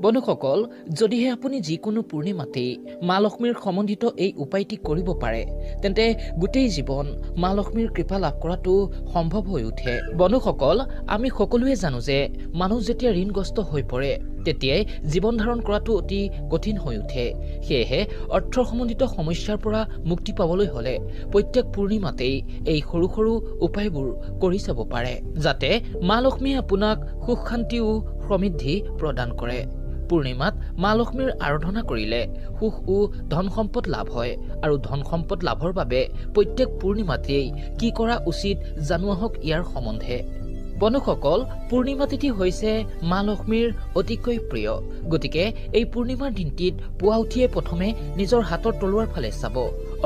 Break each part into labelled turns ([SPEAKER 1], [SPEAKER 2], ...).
[SPEAKER 1] বন্ধুসকল, যদিহে আপুনি যিকোনো পূৰ্ণিমাতেই মা লক্ষ্মীৰ সম্বন্ধিত এই উপায়টি কৰিব পাৰে, তেন্তে গোটেই জীৱন মা লক্ষ্মীৰ কৃপা লাভ কৰাটো সম্ভৱ হৈ উঠে। বন্ধুসকল, আমি সকলোৱে জানো যে মানুহ যেতিয়া ঋণগ্ৰস্ত হৈ পৰে তেতিয়াই জীৱন ধাৰণ কৰাটো অতি কঠিন হৈ উঠে। সেয়েহে অৰ্থ সম্বন্ধিত সমস্যাৰ পৰা মুক্তি পাবলৈ হ'লে প্ৰত্যেক পূৰ্ণিমাতেই এই সৰু সৰু উপায়বোৰ কৰি চাব পাৰে, যাতে মা লক্ষ্মীয়ে আপোনাক সুখ শান্তি ও সমৃদ্ধি প্ৰদান কৰে। পূৰ্ণিমাত মা লক্ষ্মীৰ আৰাধনা কৰিলে সুখ ও ধন সম্পদ লাভ হয়, আৰু ধন সম্পদ লাভৰ বাবে প্ৰত্যেক পূৰ্ণিমাতেই কি কৰা উচিত জানো আহক ইয়াৰ সম্বন্ধে। বন্ধুসকল, পূৰ্ণিমা তিথি হৈছে মা লক্ষ্মীৰ অতিকৈ প্ৰিয়। গতিকে এই পূৰ্ণিমাৰ দিনটিত পুৱা উঠিয়ে প্ৰথমে নিজৰ হাতৰ তলুৱাৰ ফালে চাব,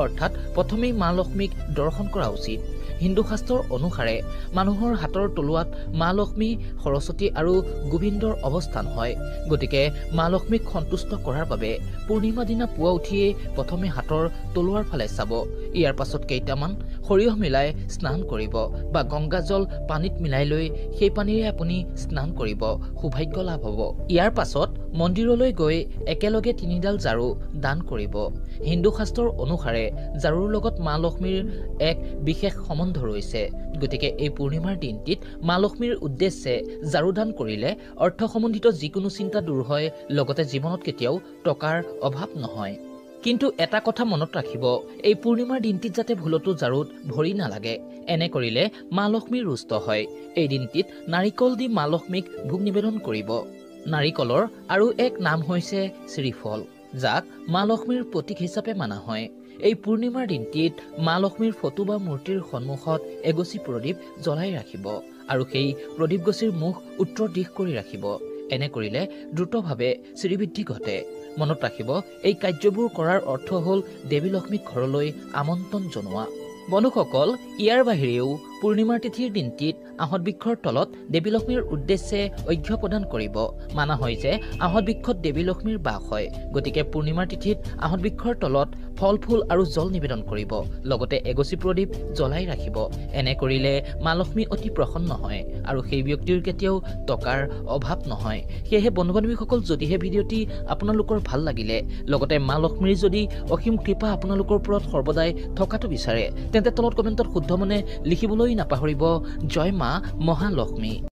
[SPEAKER 1] অৰ্থাৎ প্ৰথমেই মা লক্ষ্মীক দৰ্শন কৰা উচিত। হিন্দু শাস্ত্ৰৰ অনুসাৰে মানুহৰ হাতৰ তলুৱাত মা লক্ষ্মী, সৰস্বতী আৰু গোবিন্দৰ অৱস্থান হয়। গতিকে মা লক্ষ্মীক সন্তুষ্ট কৰাৰ বাবে পূৰ্ণিমা দিনা পুৱা উঠিয়ে প্ৰথমে হাতৰ তলুৱাৰ ফালে চাব। ইয়াৰ পাছত কেইটামান সৰিয়হ মিলাই স্নান কৰিব, বা গংগা জল পানীত মিলাই লৈ সেই পানীৰে আপুনি স্নান কৰিব, সৌভাগ্য লাভ হ'ব। ইয়াৰ পাছত মন্দিৰলৈ গৈ একেলগে 3ডাল ঝাৰু দান কৰিব। হিন্দু শাস্ত্ৰৰ অনুসাৰে ঝাৰুৰ লগত মা লক্ষ্মীৰ এক বিশেষ সম্বন্ধ ৰৈছে। গতিকে এই পূৰ্ণিমাৰ দিনটিত মা লক্ষ্মীৰ উদ্দেশ্যে ঝাৰু দান কৰিলে অৰ্থ সম্বন্ধিত যিকোনো চিন্তা দূৰ হয়, লগতে জীৱনত কেতিয়াও টকাৰ অভাৱ নহয়। কিন্তু এটা কথা মনত ৰাখিব, এই পূৰ্ণিমাৰ দিনটিত যাতে ভুলতো ঝাৰুত ভৰি নালাগে। এনে কৰিলে মা লক্ষ্মী ৰুষ্ট হয়। এই দিনটিত নাৰিকল দি মা লক্ষ্মীক ভোগ নিবেদন কৰিব। নাৰিকলৰ আৰু এক নাম হৈছে শ্ৰীফল, যাক মা লক্ষ্মীৰ প্ৰতীক হিচাপে মানা হয়। এই পূৰ্ণিমাৰ দিনটিত মা লক্ষ্মীৰ ফটো বা মূৰ্তিৰ সন্মুখত এগছি প্ৰদীপ জ্বলাই ৰাখিব, আৰু সেই প্ৰদীপ গছিৰ মুখ উত্তৰ দিশ কৰি ৰাখিব। এনে কৰিলে দ্ৰুতভাৱে শ্ৰীবৃদ্ধি ঘটে। মনত ৰাখিব, এই কাৰ্যবোৰ কৰাৰ অৰ্থ হ'ল দেৱী লক্ষ্মীক ঘৰলৈ আমন্ত্ৰণ জনোৱা। বন্ধুসকল, ইয়াৰ বাহিৰেও পূৰ্ণিমাৰ তিথিৰ দিনটিত আহঁত বৃক্ষৰ তলত দেৱী লক্ষ্মীৰ উদ্দেশ্যে অৰ্ঘ্য প্ৰদান কৰিব। মানা হয় যে আহঁত বৃক্ষত দেৱী লক্ষ্মীৰ বাস হয়। গতিকে পূৰ্ণিমাৰ তিথিত আহঁত বৃক্ষৰ তলত ফল ফুল আৰু জল নিবেদন কৰিব, লগতে এগছি প্ৰদীপ জ্বলাই ৰাখিব। এনে কৰিলে মা লক্ষ্মী অতি প্ৰসন্ন হয়, আৰু সেই ব্যক্তিৰ কেতিয়াও টকাৰ অভাৱ নহয়। সেয়েহে বন্ধু বান্ধৱীসকল, যদিহে ভিডিঅ'টি আপোনালোকৰ ভাল লাগিলে, লগতে মা লক্ষ্মীৰ যদি অসীম কৃপা আপোনালোকৰ ওপৰত সৰ্বদাই থকাটো বিচাৰে, তেন্তে তলত কমেণ্টত শুদ্ধ মনে লিখিবলৈ নাপাহৰিব। জয় মা মহালক্ষ্মী।